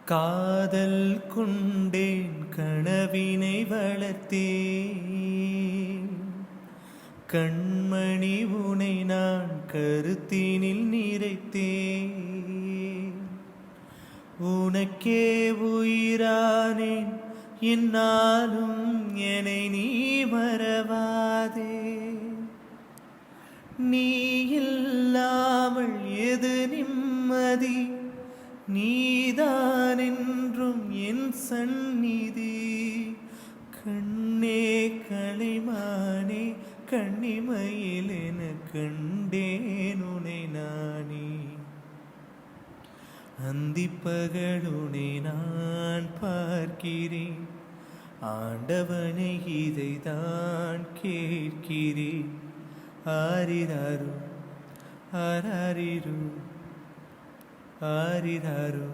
காதல் கொண்டேன் கனவினை வளர்த்தேன் கண்மணி உனை நான் கருத்தினில் நிறைத்தேன் உனக்கே உயிரானேன் என்னாலும் என்னை நீ மறவாதே நீ இல்லாமல் எது நிம்மதி நீதான் என்றும் என் சந்நிதி கண்ணே கலைமானே கண்ணிமையில் என கண்டேன் உனை நானே அந்திப்பகலுனை நான் பார்க்கிறேன் ஆண்டவனை இதைதான் கேட்கிறேன் ஆரிராரு ஆராரிரு ஆரிராரு